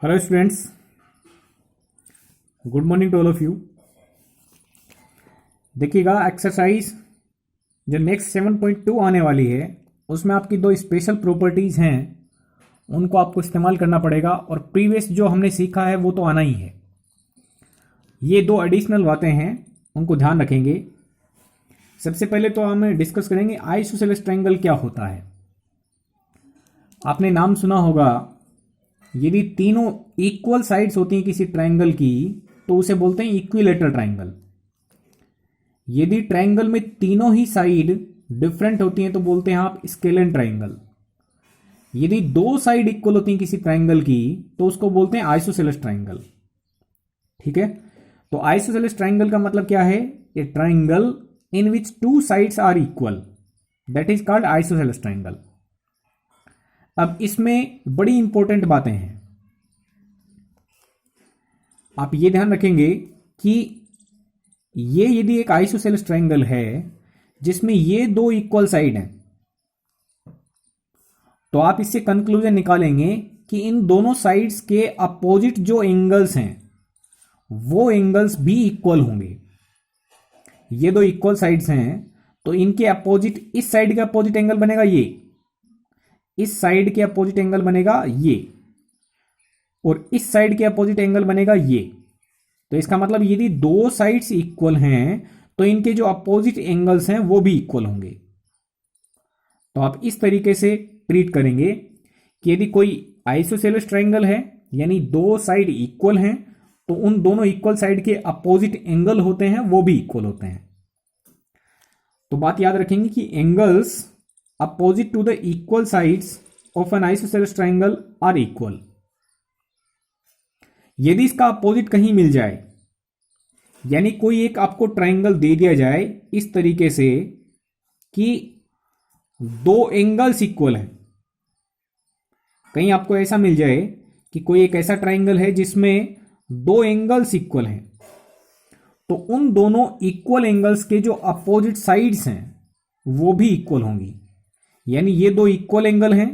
Hello students, good morning to all of you. देखिएगा exercise जो next 7.2 आने वाली है उसमें आपकी दो स्पेशल प्रॉपर्टीज हैं, उनको आपको इस्तेमाल करना पड़ेगा और प्रीवियस जो हमने सीखा है वो तो आना ही है। ये दो एडिशनल बातें हैं, उनको ध्यान रखेंगे। सबसे पहले तो हम डिस्कस करेंगे आइसोसेलेस ट्रायंगल क्या होता है। आपने नाम सुना होगा, यदि तीनों इक्वल साइड्स होती हैं किसी ट्रायंगल की तो उसे बोलते हैं इक्विलेटरल ट्रायंगल। यदि ट्रायंगल में तीनों ही साइड डिफरेंट होती हैं तो बोलते हैं आप स्केलेन ट्रायंगल। यदि दो साइड इक्वल होती हैं किसी ट्रायंगल की तो उसको बोलते हैं आइसोसेलेस ट्रायंगल। ठीक है, तो आइसोसेलेस ट्रायंगल का मतलब क्या है? A triangle in which two sides are equal, that is called isosceles triangle. अब इसमें बड़ी इंपॉर्टेंट बातें हैं, आप ये ध्यान रखेंगे कि ये यदि एक आइसोसेलेस ट्रायंगल है जिसमें ये दो इक्वल साइड हैं तो आप इससे कंक्लूजन निकालेंगे कि इन दोनों साइड्स के अपोजिट जो एंगल्स हैं वो एंगल्स भी इक्वल होंगे। ये दो इक्वल साइड्स हैं तो इनके अपोजिट, इस साइड का अपोजिट एंगल बनेगा ये, इस साइड के अपोजिट एंगल बनेगा ये, और इस साइड के अपोजिट एंगल बनेगा ये। तो इसका मतलब यदि दो साइड्स इक्वल हैं तो इनके जो अपोजिट एंगल्स हैं वो भी इक्वल होंगे। तो आप इस तरीके से ट्रीट करेंगे कि यदि कोई आइसोसेलेस ट्रायंगल है यानी दो साइड इक्वल हैं तो उन दोनों इक्वल साइड के अपोजिट एंगल होते हैं वो भी इक्वल होते हैं। तो बात याद रखेंगे कि angles opposite to the equal sides of an isosceles triangle are equal. यदि इसका अपोजिट कहीं मिल जाए, यानी कोई एक आपको ट्रायंगल दे दिया जाए इस तरीके से कि दो एंगल्स इक्वल हैं, कहीं आपको ऐसा मिल जाए कि कोई एक ऐसा ट्रायंगल है जिसमें दो एंगल्स इक्वल हैं, तो उन दोनों इक्वल एंगल्स के जो अपोजिट साइड्स हैं वो भी इक्वल होंगी। यानी ये दो इक्वल एंगल हैं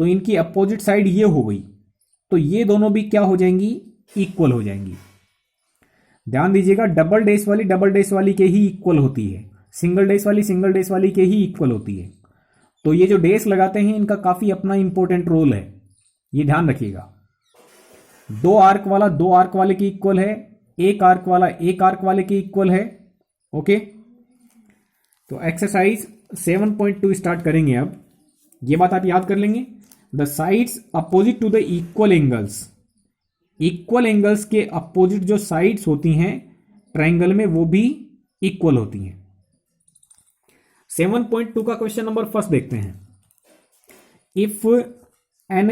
तो इनकी अपोजिट साइड ये हो गई, तो ये दोनों भी क्या हो जाएंगी? इक्वल हो जाएंगी। ध्यान दीजिएगा, डबल डैश वाली के ही इक्वल होती है, सिंगल डैश वाली के ही इक्वल होती है। तो ये जो डैश लगाते हैं इनका काफी अपना इंपॉर्टेंट रोल है, ये ध्यान रखिएगा। दो आर्क वाला दो आर्क वाले के इक्वल है, एक आर्क वाला एक आर्क वाले के इक्वल है। ओके, तो एक्सरसाइज 7.2 स्टार्ट करेंगे। अब ये बात आप याद कर लेंगे, the sides opposite to the equal angles, equal angles के अपोजिट जो साइड्स होती हैं ट्रायंगल में वो भी इक्वल होती हैं। 7.2 का क्वेश्चन नंबर फर्स्ट देखते हैं। If an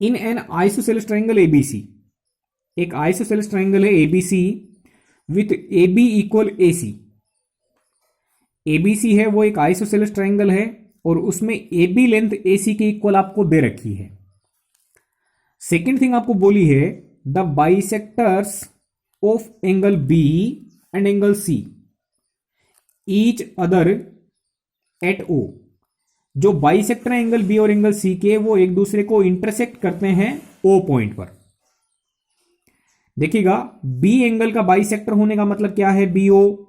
in an isosceles triangle ABC, एक आइसोसेलेस ट्रायंगल है ABC with AB equal AC. ABC है वो एक आइसोसेलेस ट्रायंगल है और उसमें एबी लेंथ एसी के इक्वल आपको दे रखी है। सेकेंड थिंग आपको बोली है the bisectors of angle B and angle C each other at O. जो बाइसेक्टर एंगल बी और एंगल सी के वो एक दूसरे को इंटरसेक्ट करते हैं ओ पॉइंट पर। देखिएगा, बी एंगल का बाइसेक्टर होने का मतलब क्या है? B O.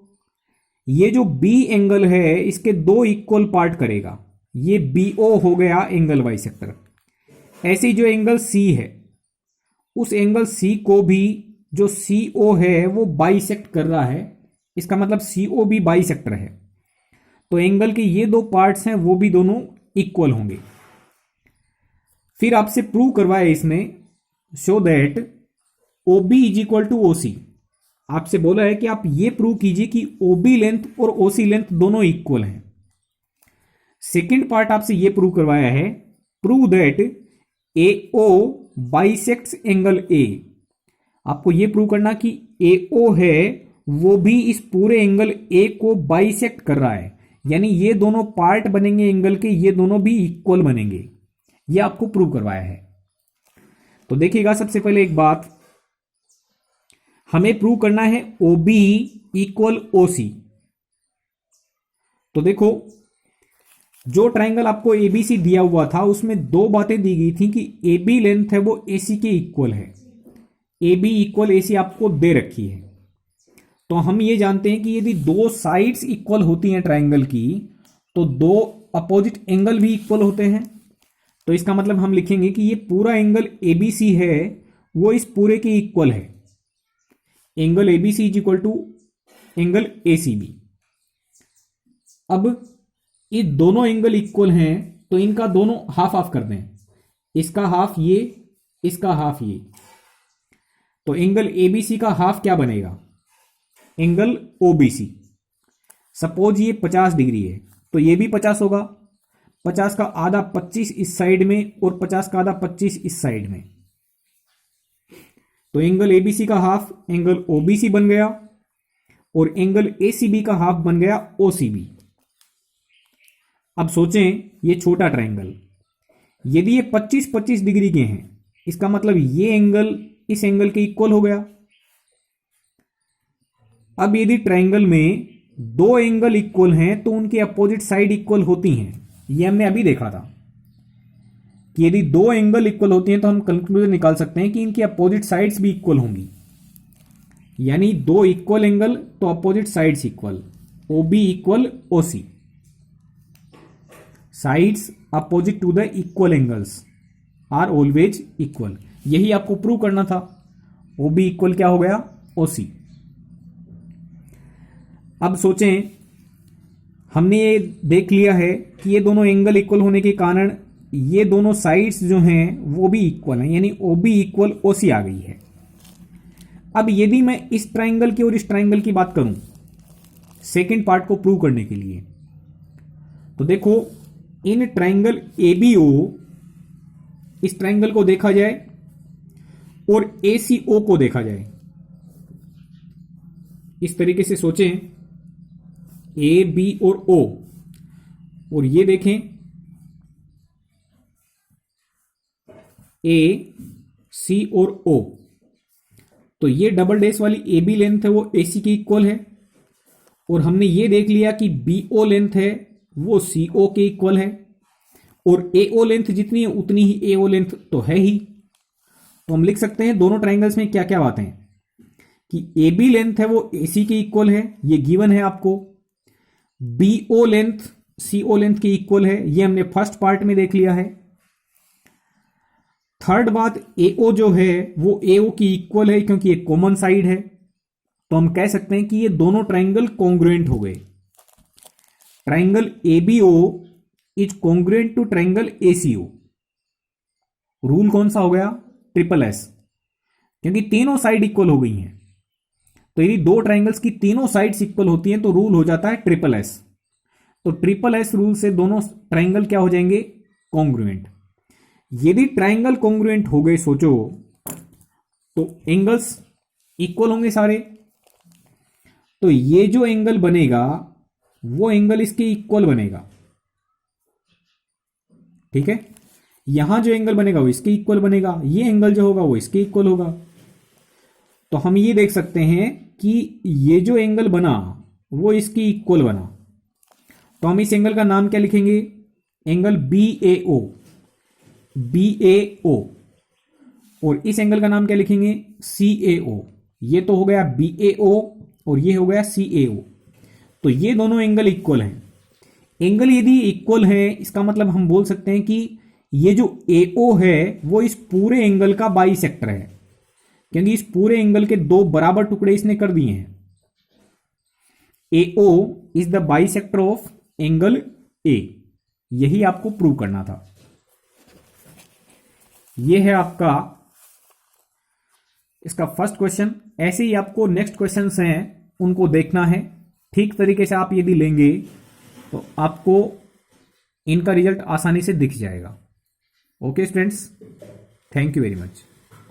ये जो बी एंगल है इसके दो इक्वल पार्ट करेगा, ये बी ओ हो गया एंगल बाइसेक्टर। ऐसे ही जो एंगल सी है उस एंगल सी को भी जो सी ओ है वो बाइसेक्ट कर रहा है, इसका मतलब सी ओ भी बाइसेक्टर है। तो एंगल के ये दो पार्ट्स हैं वो भी दोनों इक्वल होंगे। फिर आपसे प्रूव करवाया इसने, show that O B is equal to O C. आपसे बोला है कि आप ये प्रूव कीजिए कि ओ बी लेंथ और ओ सी लेंथ दोनों इक्वल हैं। सेकेंड पार्ट आपसे ये प्रूव करवाया है, prove that A O bisects angle A. आपको यह प्रूव करना कि ए ओ है वो भी इस पूरे एंगल ए को बाइसेक्ट कर रहा है, यानी ये दोनों पार्ट बनेंगे एंगल के, ये दोनों भी इक्वल बनेंगे। ये आपको प्रूव करवाया है। तो देखिएगा, सबसे पहले एक बात हमें प्रूव करना है ओ बी इक्वल ओ सी। तो देखो, जो ट्राइंगल आपको एबीसी दिया हुआ था उसमें दो बातें दी गई थी कि एबी लेंथ है वो एसी के इक्वल है, एबी इक्वल एसी आपको दे रखी है। तो हम ये जानते हैं कि यदि दो साइड्स इक्वल होती हैं ट्राइंगल की तो दो अपोजिट एंगल भी इक्वल होते हैं। तो इसका मतलब हम लिखेंगे कि ये पूरा एंगल एबीसी है वो इस पूरे के इक्वल है, angle ABC is equal to angle ACB. अब ये दोनों एंगल इक्वल हैं तो इनका दोनों हाफ हाफ कर दें, इसका हाफ ये, इसका हाफ ये। तो एंगल एबीसी का हाफ क्या बनेगा, एंगल ओबीसी। सपोज ये 50 डिग्री है तो ये भी 50 होगा, 50 का आधा 25 इस साइड में और 50 का आधा 25 इस साइड में। तो एंगल एबीसी का हाफ एंगल ओबीसी बन गया और एंगल एसीबी का हाफ बन गया ओसीबी। अब सोचें ये छोटा ट्राइंगल, यदि ये 25-25 डिग्री के हैं इसका मतलब ये एंगल इस एंगल के इक्वल हो गया। अब यदि ट्राइंगल में दो एंगल इक्वल हैं तो उनकी अपोजिट साइड इक्वल होती हैं, ये हमने अभी देखा था कि यदि दो एंगल इक्वल होती हैं तो हम कंक्लूजन निकाल सकते हैं कि इनकी अपोजिट साइड्स भी इक्वल होंगी। यानी दो इक्वल एंगल तो opposite sides equal, OB equal OC, sides opposite to the equal angles are always equal. यही आपको प्रूव करना था, ओबी इक्वल क्या हो गया, ओसी। अब सोचें हमने ये देख लिया है कि ये दोनों एंगल इक्वल होने के कारण ये दोनों साइड्स जो हैं वो भी इक्वल हैं, यानी ओबी इक्वल ओसी आ गई है। अब यदि मैं इस ट्राइंगल की और इस ट्राइंगल की बात करूं सेकंड पार्ट को प्रूव करने के लिए, तो देखो इन ट्राइंगल एबीओ, इस ट्राइंगल को देखा जाए और एसीओ को देखा जाए, इस तरीके से सोचें ए बी और ओ, और ये देखें ए सी और ओ, तो ये डबल डैश वाली ए बी लेंथ है वो एसी के इक्वल है, और हमने ये देख लिया कि बी ओ लेंथ है वो सी ओ के इक्वल है, और ए ओ लेंथ जितनी है उतनी ही ए ओ लेंथ तो है ही। तो हम लिख सकते हैं दोनों ट्राइंगल्स में क्या क्या बातें हैं कि ए बी लेंथ है वो एसी के इक्वल है, ये गिवन है आपको, बी ओ लेंथ सी ओ लेंथ के इक्वल है, ये हमने फर्स्ट पार्ट में देख लिया है। थर्ड बात ए ओ जो है वो ए ओ की इक्वल है क्योंकि ये कॉमन साइड है, तो हम कह सकते हैं कि ये दोनों ट्राइंगल कॉन्ग्रुएंट हो गए। Triangle ABO is congruent to triangle ACO. Rule कौन सा हो गया, ट्रिपल एस, क्योंकि तीनों साइड इक्वल हो गई हैं। तो यदि दो ट्राइंगल्स की तीनों साइड्स इक्वल होती हैं तो रूल हो जाता है ट्रिपल एस। तो ट्रिपल एस रूल से दोनों ट्राइंगल क्या हो जाएंगे, कॉन्ग्रुएंट। यदि ट्राइंगल कॉन्ग्रुएंट हो गए सोचो तो एंगल्स इक्वल होंगे सारे, तो ये जो एंगल बनेगा वो एंगल इसके इक्वल बनेगा, ठीक है। यहां जो एंगल बनेगा वो इसके इक्वल बनेगा, ये एंगल जो होगा वो इसके इक्वल होगा। तो हम ये देख सकते हैं कि ये जो एंगल बना वो इसकी इक्वल बना। तो हम इस एंगल का नाम क्या लिखेंगे, एंगल बी ए ओ, बी ए ओ, और इस एंगल का नाम क्या लिखेंगे, सी ए ओ। ये तो हो गया बी ए ओ और ये हो गया सी ए ओ। तो ये दोनों एंगल इक्वल हैं। एंगल यदि इक्वल है इसका मतलब हम बोल सकते हैं कि ये जो ए ओ है वो इस पूरे एंगल का बाइसेक्टर है, क्योंकि इस पूरे एंगल के दो बराबर टुकड़े इसने कर दिए हैं। A O is the bisector of angle A, यही आपको प्रूव करना था। यह है आपका इसका फर्स्ट क्वेश्चन। ऐसे ही आपको नेक्स्ट क्वेश्चंस हैं उनको देखना है, ठीक तरीके से आप यदि लेंगे तो आपको इनका रिजल्ट आसानी से दिख जाएगा। Okay students, thank you very much.